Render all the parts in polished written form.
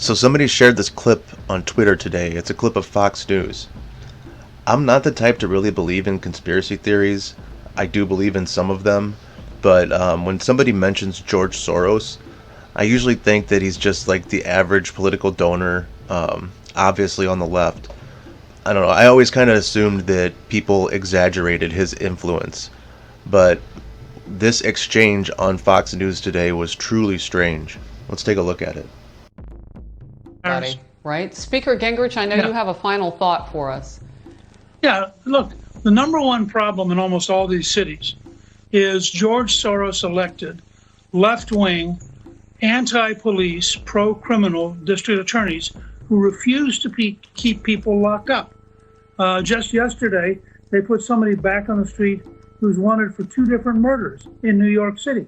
So somebody shared this clip on Twitter today. It's a clip of Fox News. I'm not the type to really believe in conspiracy theories. I do believe in some of them, but when somebody mentions George Soros, I usually think that he's just like the average political donor, obviously on the left. I don't know. I always kind of assumed that people exaggerated his influence, but this exchange on Fox News today was truly strange. Let's take a look at it. Right? Speaker Gingrich, I know you have a final thought for us. Yeah, look, the number one problem in almost all these cities is George Soros elected left-wing, anti-police, pro-criminal district attorneys who refuse to keep people locked up. Just yesterday, they put somebody back on the street who's wanted for 2 different murders in New York City.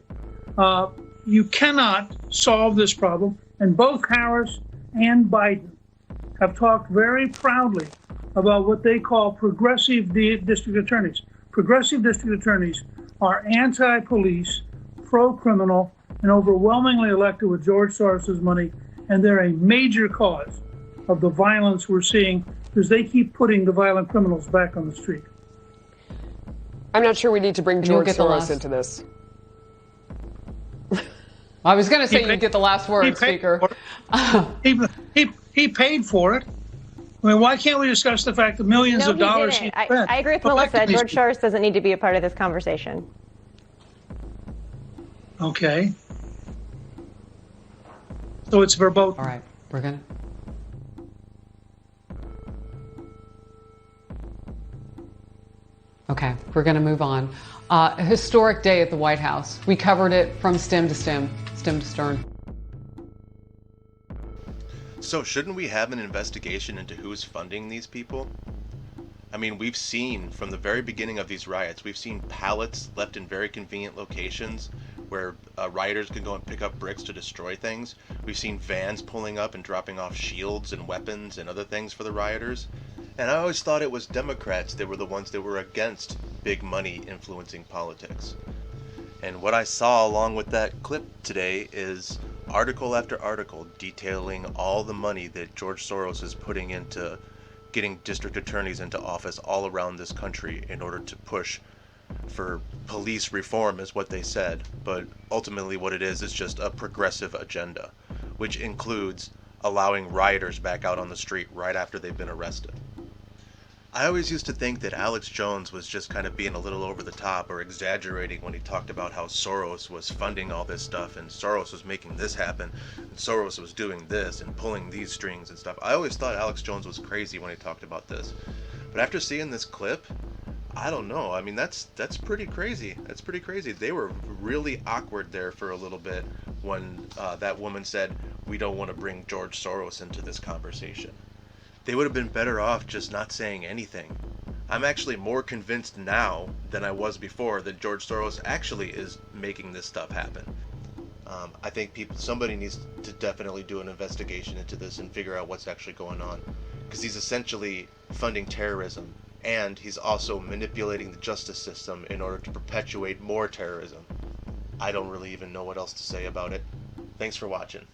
You cannot solve this problem, and both Harris and Biden have talked very proudly about what they call progressive district attorneys. Progressive district attorneys are anti-police, pro-criminal, and overwhelmingly elected with George Soros' money, and they're a major cause of the violence we're seeing because they keep putting the violent criminals back on the street. I'm not sure we need to bring George Soros into this. I was going to say you get the last word, Speaker. He paid for it. I mean, why can't we discuss the fact that millions of dollars he spent? I agree with Melissa. George Soros doesn't need to be a part of this conversation. Okay. So it's verboten. All right, we're going to... Okay, we're going to move on. A historic day at the White House. We covered it from stem to stern. So shouldn't we have an investigation into who's funding these people? I mean, we've seen from the very beginning of these riots, we've seen pallets left in very convenient locations where rioters can go and pick up bricks to destroy things. We've seen vans pulling up and dropping off shields and weapons and other things for the rioters. And I always thought it was Democrats that were the ones that were against big money influencing politics. And what I saw along with that clip today is article after article detailing all the money that George Soros is putting into getting district attorneys into office all around this country in order to push for police reform is what they said, but ultimately what it is just a progressive agenda, which includes allowing rioters back out on the street right after they've been arrested. I always used to think that Alex Jones was just kind of being a little over the top or exaggerating when he talked about how Soros was funding all this stuff and Soros was making this happen and Soros was doing this and pulling these strings and stuff. I always thought Alex Jones was crazy when he talked about this. But after seeing this clip, I don't know. I mean, that's pretty crazy. That's pretty crazy. They were really awkward there for a little bit when that woman said, "We don't want to bring George Soros into this conversation." They would have been better off just not saying anything. I'm actually more convinced now than I was before that George Soros actually is making this stuff happen. I think somebody needs to definitely do an investigation into this and figure out what's actually going on. Because he's essentially funding terrorism, and he's also manipulating the justice system in order to perpetuate more terrorism. I don't really even know what else to say about it. Thanks for watching.